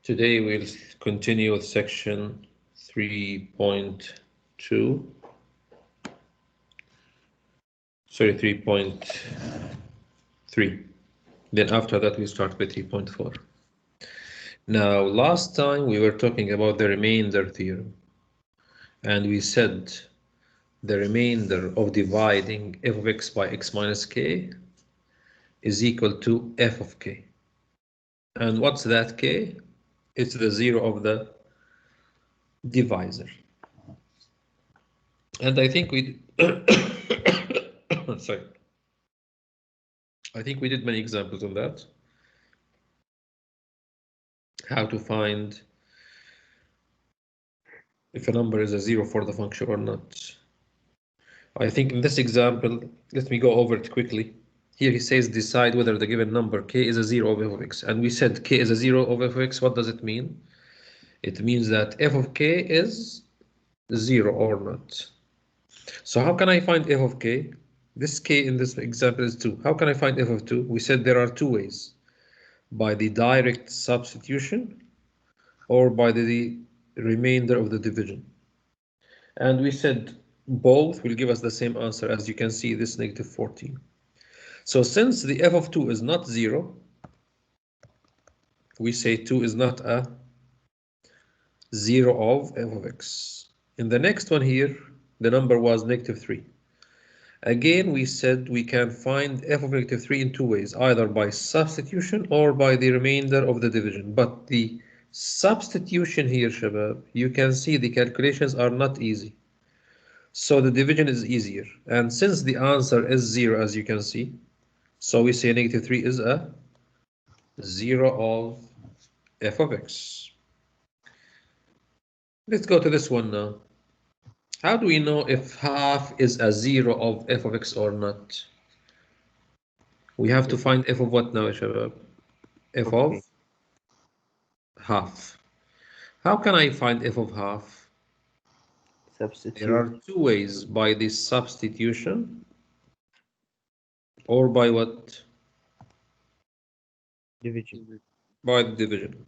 Today we'll continue with section 3.2. Sorry, 3.3. Then after that we start with 3.4. Now, last time we were talking about the remainder theorem, and we said the remainder of dividing f of x by x minus k is equal to f of k. And what's that k? It's the zero of the divisor. And I think we sorry. I think we did many examples on that. How to find if a number is a zero for the function or not. I think in this example, let me go over it quickly. Here he says decide whether the given number k is a zero of f of x. And we said k is a zero of f of x. What does it mean? It means that f of k is zero or not. So how can I find f of k? This k in this example is 2. How can I find f of 2? We said there are two ways. By the direct substitution or by the remainder of the division. And we said both will give us the same answer. As you can see, this negative 14. So since the f of 2 is not 0, we say 2 is not a 0 of f of x. In the next one here, the number was negative 3. Again, we said we can find f of negative 3 in two ways, either by substitution or by the remainder of the division. But the substitution here, Shabab, you can see the calculations are not easy. So the division is easier. And since the answer is 0, as you can see, so we say negative 3 is a 0 of f of x. Let's go to this one now. How do we know if half is a 0 of f of x or not? We have to find f of what now, Shabab? F of half. How can I find f of half? Substitute. There are two ways, by the substitution or by what? Division. By the division.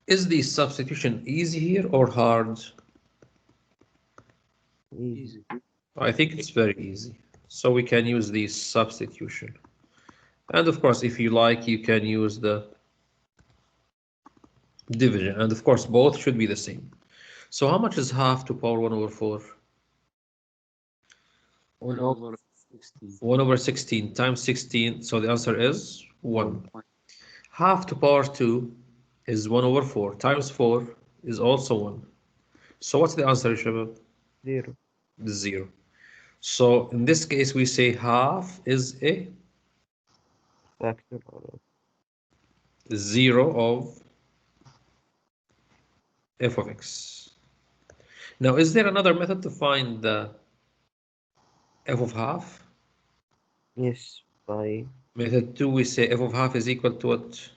Is the substitution easy here or hard? Easy. I think it's very easy. So we can use the substitution. And of course, if you like, you can use the division. And of course, both should be the same. So how much is half to power 1 over 4? 1 over 16. 1 over 16 times 16. So the answer is 1. Half to power 2 is 1 over 4 times 4 is also 1. So what's the answer, Shabab? 0. 0. So in this case, we say half is a Factor of 0 of f of x. Now, is there another method to find the f of half? yes, by Method 2, we say f of half is equal to what?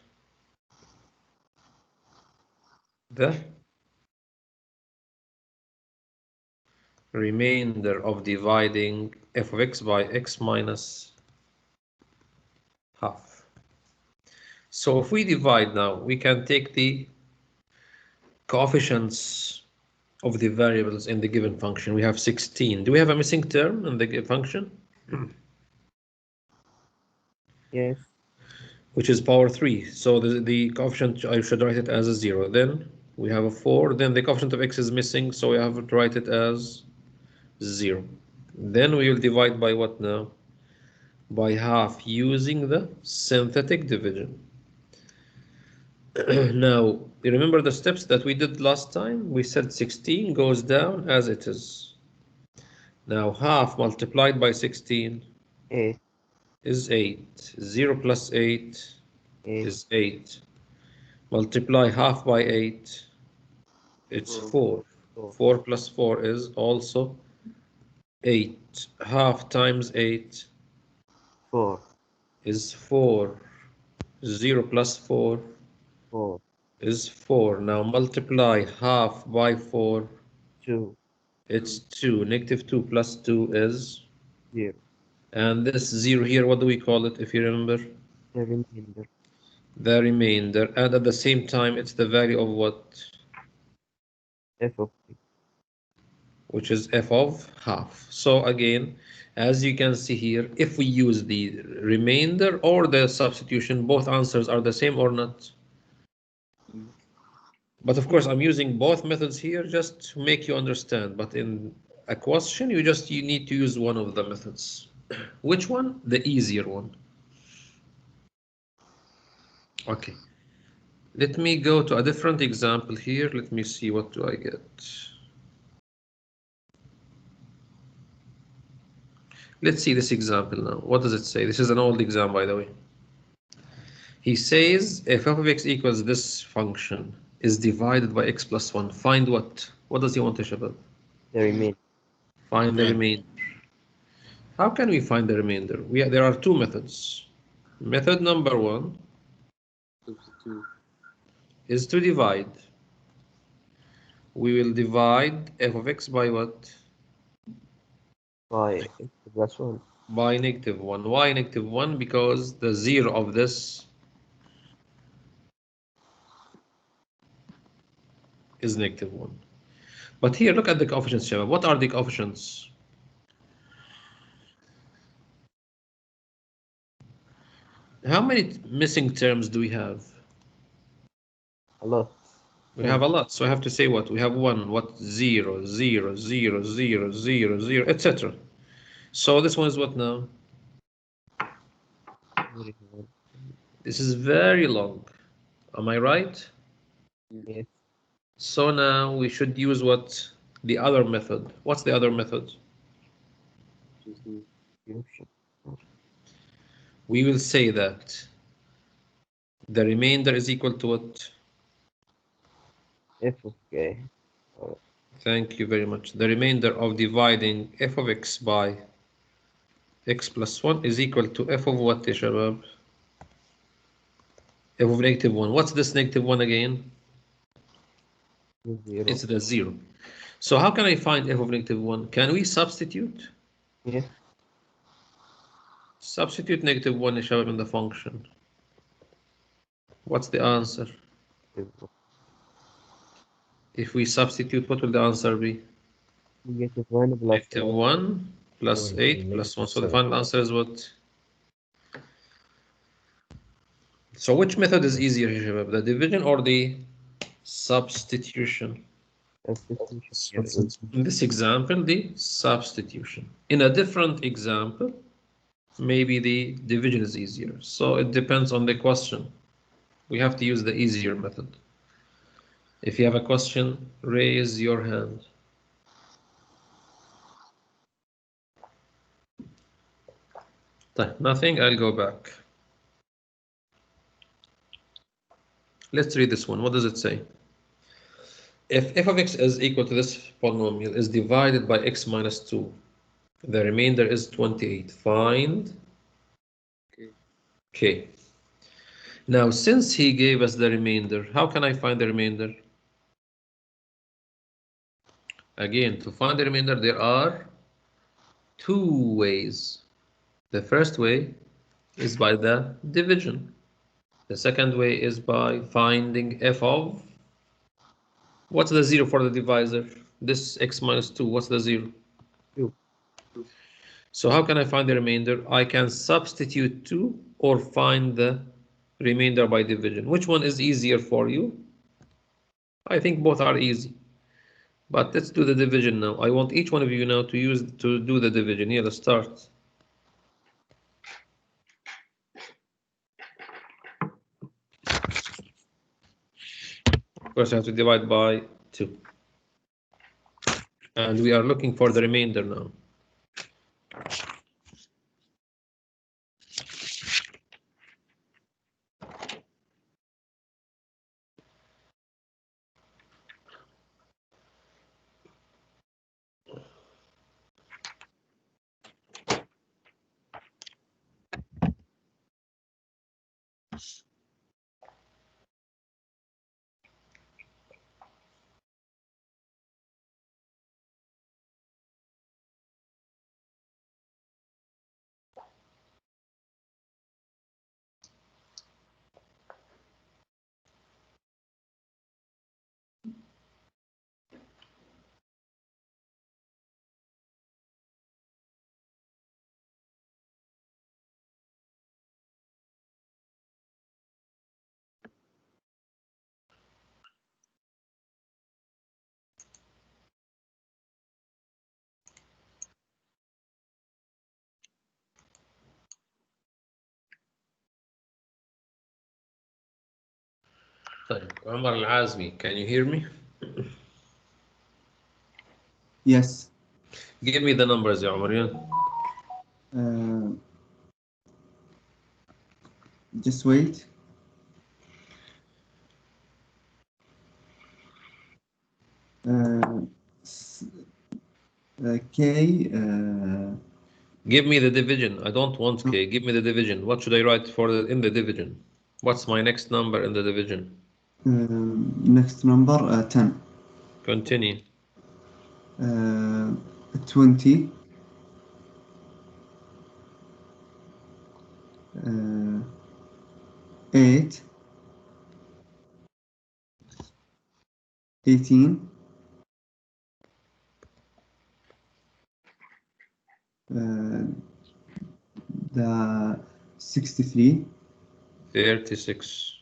The remainder of dividing f of x by x minus half. So if we divide now, we can take the coefficients of the variables in the given function. We have 16. Do we have a missing term in the function? yes, Which is power 3. So the coefficient, I should write it as a 0. Then we have a 4. Then the coefficient of x is missing, so we have to write it as 0. Then we will divide by what now? By half, using the synthetic division. Now, you remember the steps that we did last time? We said 16 goes down as it is. Now, half multiplied by 16 8. is 8. 0 plus 8 8. is 8. Multiply half by 8, it's 4. 4 plus 4 is also 8. Half times 8 4. is 4. 0 plus 4 4. is 4. Now multiply half by 4. 2. It's 2. Negative 2 plus 2 is 0. And this 0 here, what do we call it, if you remember? The remainder. the remainder, and at the same time, it's the value of what? f of x. Which is f of half. So again, as you can see here, if we use the remainder or the substitution, both answers are the same or not? But of course, I'm using both methods here just to make you understand. But in a question, you need to use one of the methods. Which one? The easier one. Okay. Let me go to a different example here. Let me see what do I get. Let's see this example now. What does it say? This is an old exam, by the way. He says if f of x equals this function is divided by x plus 1, find what? What does he want to show up? The remainder. Find the remainder. How can we find the remainder? There are two methods. Method number one is to divide. We will divide f of x by what? By x plus 1. By negative 1. Why negative 1? Because the 0 of this is negative 1. But here, look at the coefficients, Shabab. What are the coefficients? How many missing terms do we have? A lot. We have a lot, so I have to say what? We have 1, what? 0, 0, 0, 0, 0, 0, etc. So this one is what now? Very long. This is very long. Am I right? Yes. So now we should use what? The other method. What's the other method? Substitution. We will say that the remainder is equal to what? F of k. Thank you very much. The remainder of dividing f of x by x plus 1 is equal to f of what, ya shabab? F of negative 1. What's this negative 1 again? 0. It's the 0. So how can I find f of negative 1? Can we substitute? Yes. Substitute negative 1, ya shabab, in the function. What's the answer? If we substitute, what will the answer be? Negative 1 plus Negative 8. 1 plus 8 plus 1. So the final answer is what? So which method is easier, ya shabab? The division or the substitution? Substitution. In this example, the substitution. In a different example, maybe the division is easier. So it depends on the question. We have to use the easier method. If you have a question, raise your hand. Nothing, I'll go back. Let's read this one. What does it say? If f of x is equal to this polynomial is divided by x minus 2, the remainder is 28. Find k. Now, since he gave us the remainder, how can I find the remainder? Again, to find the remainder, there are two ways. The first way is by the division. The second way is by finding f of, what's the 0 for the divisor? This x minus 2, what's the 0? 2. So how can I find the remainder? I can substitute 2 or find the remainder by division. Which one is easier for you? I think both are easy. But let's do the division now. I want each one of you now to do the division. Here, let's start. First, I have to divide by 2. And we are looking for the remainder now. طيب عمر العازمي, can you hear me? Yes. Give me the numbers يا عمر. Just wait. K. Give me the division. I don't want K. Give me the division. What should I write for in the division? What's my next number in the division? Next number 10. Continue. 20. 8. 18. The 63. 36.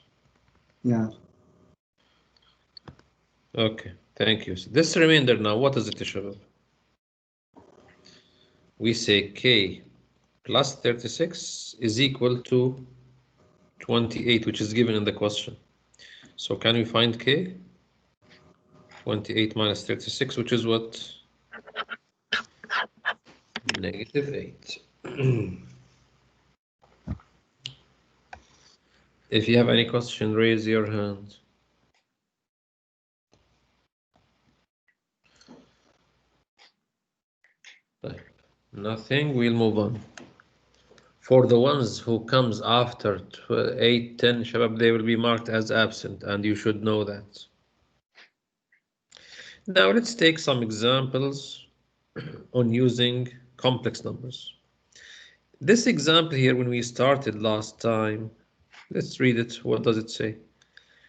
Yeah. Okay, thank you. So this remainder now, what is it, Shabab? We say K plus 36 is equal to 28, which is given in the question. So can we find K? 28 minus 36, which is what? -8. If you have any question, raise your hand. Nothing, we'll move on. For the ones who comes after 8, 10, Shabab, they will be marked as absent, and you should know that. Now let's take some examples on using complex numbers. This example here, when we started last time, let's read it. What does it say?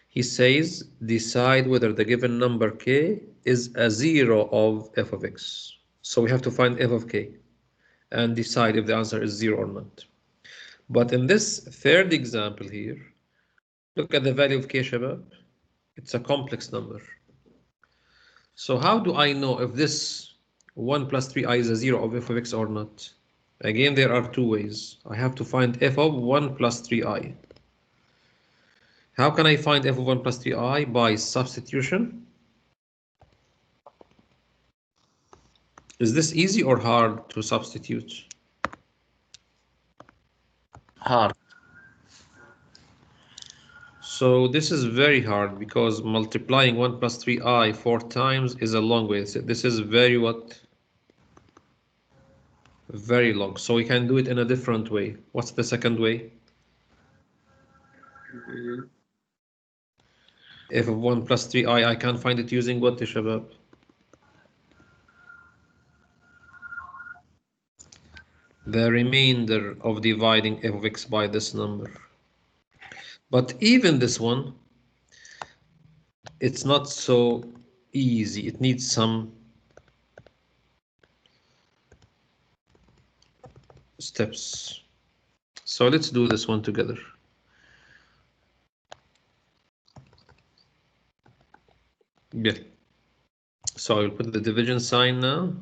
He says, decide whether the given number k is a zero of f of x. So we have to find f of k and decide if the answer is 0 or not. But in this third example here, look at the value of k, Shabab. It's a complex number. So how do I know if this 1 plus 3i is a 0 of f of x or not? Again, there are two ways. I have to find f of 1 plus 3i. How can I find f of 1 plus 3i? By substitution. Is this easy or hard to substitute? Hard. So this is very hard because multiplying 1 plus 3i 4 times is a long way. This is very what? Very long. So we can do it in a different way. What's the second way? F of 1 plus 3i, I can find it using what, Shabab? The remainder of dividing f of x by this number. But even this one, it's not so easy. It needs some steps. So let's do this one together. Yeah. So I'll put the division sign now.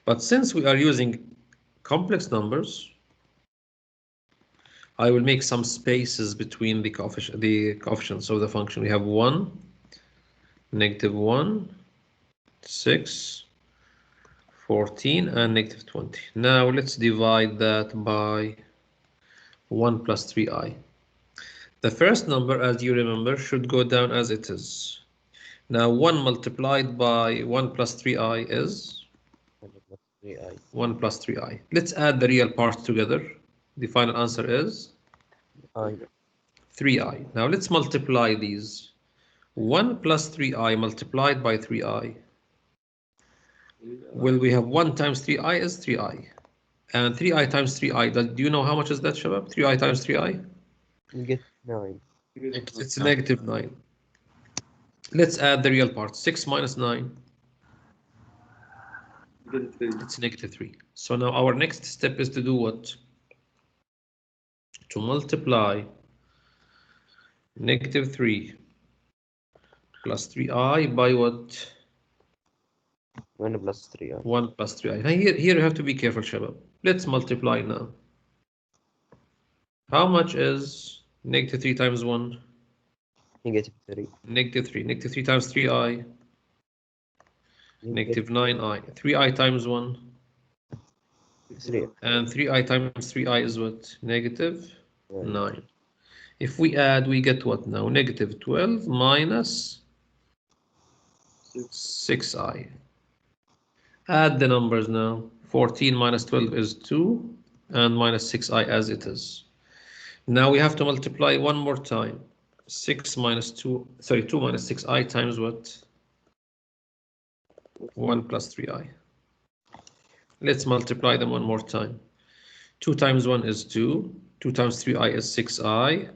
But since we are using complex numbers, I will make some spaces between the coefficients of the function. We have 1, -1, 6, 14, and -20. Now let's divide that by 1 plus 3i. The first number, as you remember, should go down as it is. Now 1 multiplied by 1 plus 3i is 1 plus 3i. Let's add the real parts together. The final answer is 3i. Now let's multiply these. 1 plus 3i multiplied by 3i. Well, we have 1 times 3i is 3i. And 3i times 3i, do you know how much is that, Shabab? 3i times 3i? You get 9. It's -9. Let's add the real part. 6 minus 9. It's -3. So now our next step is to do what? To multiply -3 plus 3i by what? 1 plus 3. 1 plus 3i. Now here you have to be careful, Shabab. Let's multiply now. How much is -3 times 1? -3. -3. -3 times 3i. -9i. 3i times 1. 3. And 3i times 3i is what? -9. 9. If we add, we get what now? -12 minus 6i. Add the numbers now. 14 minus 12 is 2, and minus 6i as it is. Now we have to multiply one more time. 2 minus 6i times what? 1 plus 3i. Let's multiply them one more time. 2 times 1 is 2. 2 times 3i is 6i.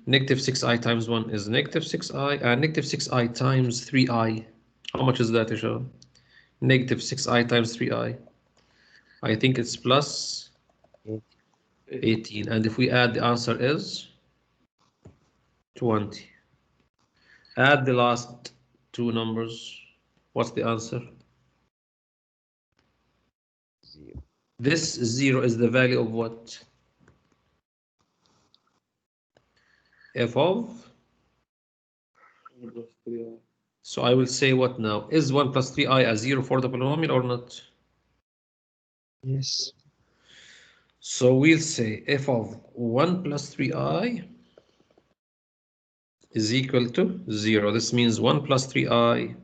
-6i times 1 is -6i. And -6i times 3i. How much is that, Isha? -6i times 3i. I think it's plus 18. And if we add, the answer is 20. Add the last two numbers. What's the answer? 0. This 0 is the value of what? F of? So I will say what now? Is 1 plus 3i a 0 for the polynomial or not? Yes. So we'll say f of 1 plus 3i is equal to 0. This means 1 plus 3i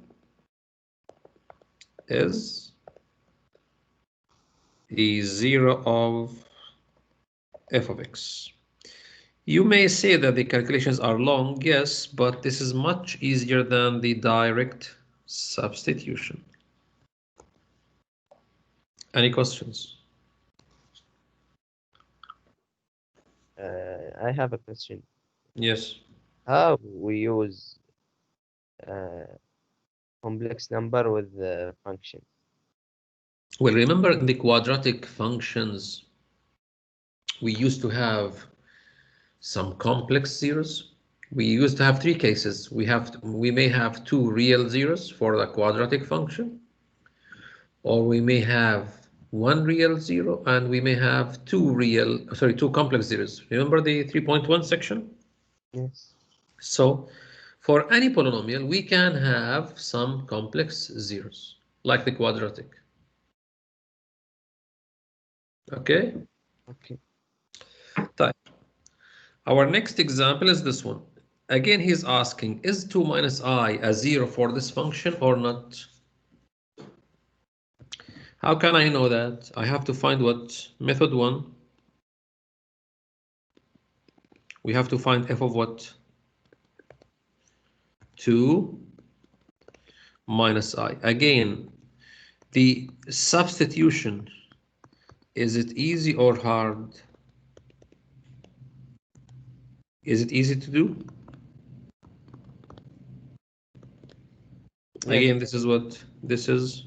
is a 0 of f of x. You may say that the calculations are long, yes, but this is much easier than the direct substitution. Any questions? I have a question. Yes. How we use complex number with the function? Well, remember in the quadratic functions, we used to have some complex zeros. We used to have three cases. We may have two real zeros for the quadratic function, or we may have one real zero, and we may have two complex zeros. Remember the 3.1 section? Yes. So for any polynomial, we can have some complex zeros, like the quadratic. Okay? Okay. Type. Our next example is this one. Again, he's asking, is 2 minus I a 0 for this function or not? How can I know that? I have to find what? Method 1. We have to find f of what? 2 minus I. Again, the substitution, is it easy or hard? Is it easy to do? Yes. Again, this is what? This is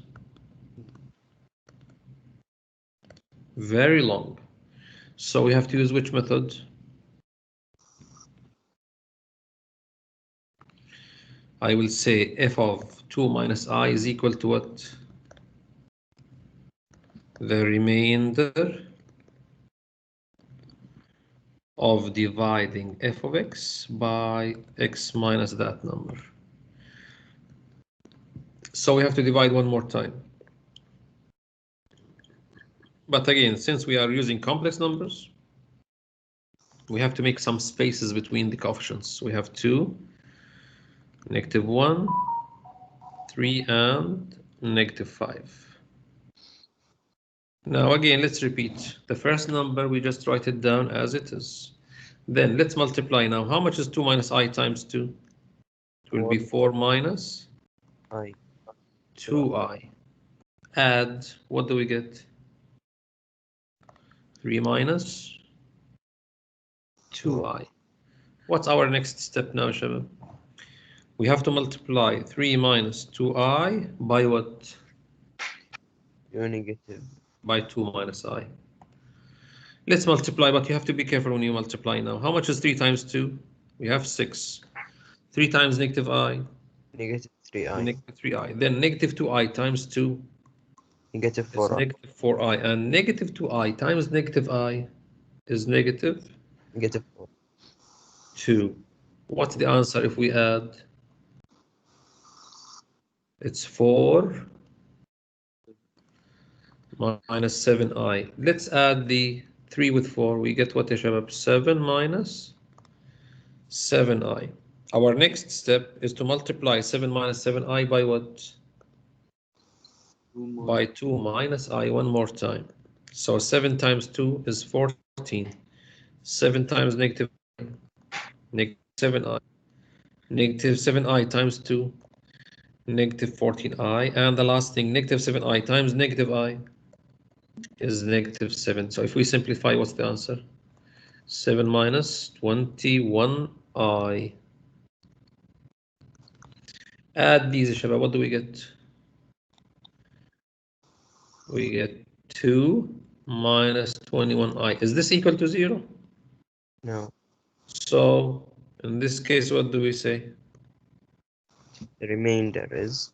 very long. So we have to use which method? I will say f of 2 minus I is equal to what? The remainder of dividing f of x by x minus that number. So we have to divide one more time. But again, since we are using complex numbers, we have to make some spaces between the coefficients. We have 2, -1, 3, and -5. Now again, let's repeat. The first number, we just write it down as it is. Then let's multiply now. How much is 2 minus I times 2? It will be 4 minus I. 2i. Add, what do we get? 3 minus 2i. What's our next step now, Shabab? We have to multiply 3 minus 2i by what? Negative. By 2 minus i. Let's multiply, but you have to be careful when you multiply now. How much is 3 times 2? We have 6. 3 times negative I. -3i. Negative 3i. Then negative 2i times 2. Negative Is 4i. negative 4i. And negative 2i times negative I is negative -4. 2. What's the answer if we add? It's 4 minus 7i. Let's add the 3 with 4. We get what, ya shabab? 7 minus 7i. Our next step is to multiply 7 minus 7i by what? By 2 minus i one more time. So 7 times 2 is 14. 7 times negative 7i. Negative 7i times 2, negative 14i. And the last thing, negative 7i times negative I is negative 7. So if we simplify, what's the answer? 7 minus 21i. Add these, shabab, what do we get? We get 2 minus 21i. Is this equal to 0? No. So in this case, what do we say? The remainder is.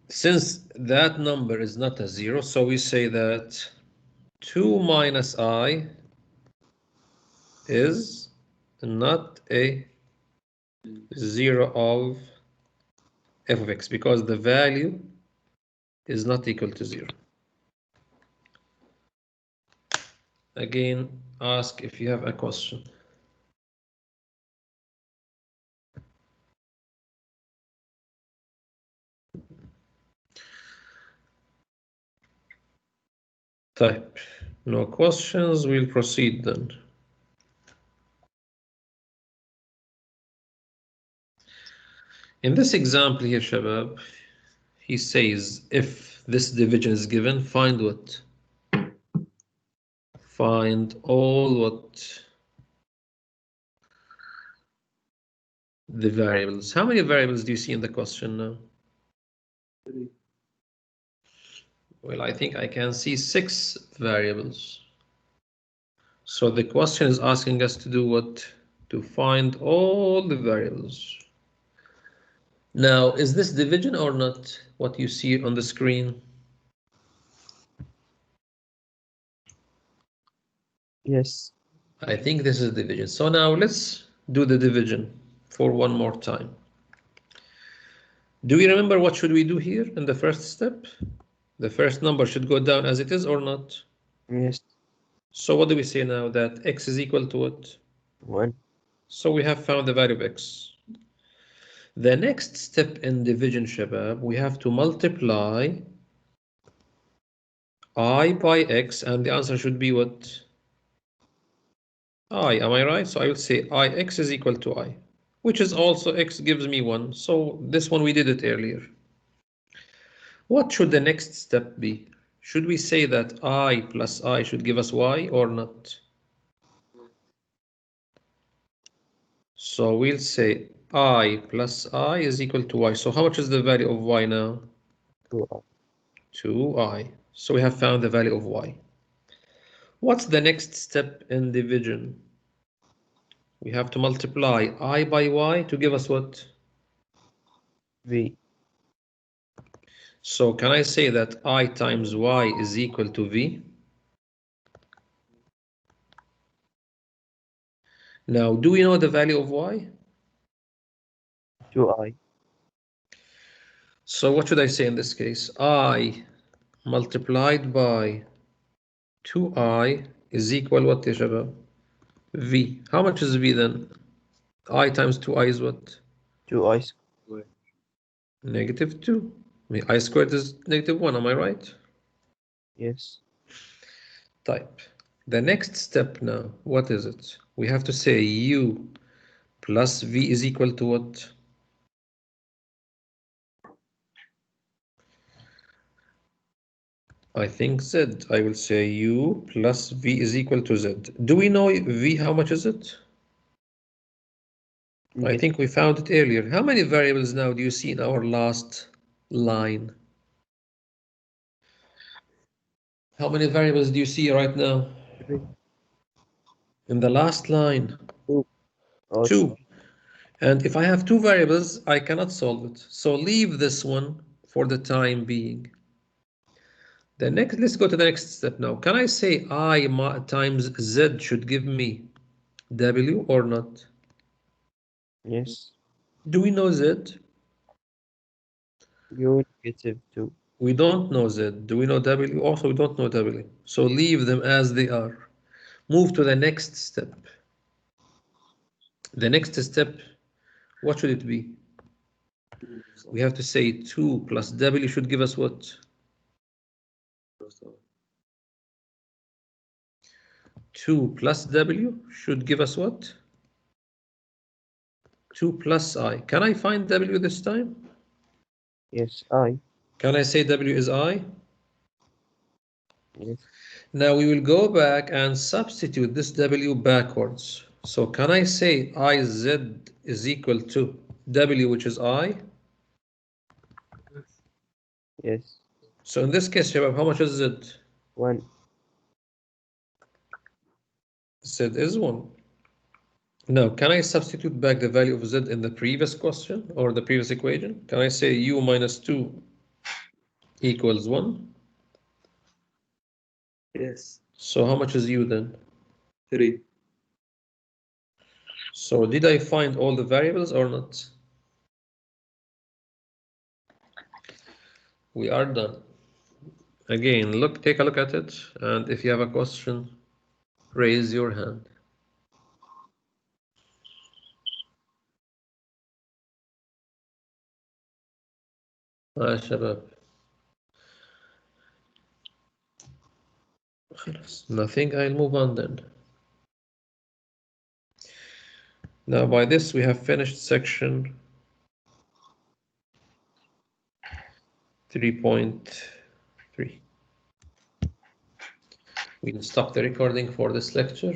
Since that number is not a 0, so we say that 2 minus I is not a 0 of f of x because the value is not equal to 0. Again, ask if you have a question. Type. No questions, we'll proceed then. In this example here, shabab, he says if this division is given, find what? Find all what? The variables. How many variables do you see in the question now? 3. Well, I think I can see 6 variables. So the question is asking us to do what? To find all the variables. Now, is this division or not? What you see on the screen? Yes. I think this is division. So now let's do the division for one more time. Do we remember what should we do here in the first step? The first number should go down as it is or not? Yes. So what do we say now? That x is equal to what? 1. So we have found the value of x. The next step in division, shabab, we have to multiply I by x, and the answer should be what? I, am I right? So I will say ix is equal to I, which is also x gives me 1. So this one we did it earlier. What should the next step be? Should we say that I plus I should give us y or not? So we'll say I plus I is equal to y. So how much is the value of y now? 2i. 2i. So we have found the value of y. What's the next step in division? We have to multiply I by y to give us what? V. So can I say that I times y is equal to v? Now, do we know the value of y? 2i. So what should I say in this case? I multiplied by 2i is equal what, ya shabab? V. How much is v then? I times 2i is what? 2i squared. Negative 2. I mean, I squared is negative 1, am I right? Yes. Type. The next step now, what is it? We have to say u plus v is equal to what? I think z. I will say u plus v is equal to z. Do we know v, how much is it? I think we found it earlier. How many variables now do you see in our last line? How many variables do you see right now? 3. In the last line? 2. Oh, 2. And if I have 2 variables, I cannot solve it. So leave this one for the time being. The next, let's go to the next step now. Can I say I times z should give me w or not? Yes. Do we know Z? U negative 2. We don't know Z. Do we know W? Also, we don't know W. So leave them as they are. Move to the next step. The next step, what should it be? We have to say 2 plus W should give us what? 2 plus W should give us what? 2 plus I. Can I find W this time? Yes, I. Can I say W is I? Yes. Now we will go back and substitute this W backwards. So can I say IZ is equal to W, which is I? Yes. So in this case, Shabab, how much is Z? 1. Z is 1. Now, can I substitute back the value of Z in the previous question or the previous equation? Can I say U minus 2 equals 1? Yes. So how much is U then? 3. So did I find all the variables or not? We are done. Again, take a look at it, and if you have a question, raise your hand. شباب. Nothing, I'll move on then. Now by this we have finished section 3.3. We'll stop the recording for this lecture.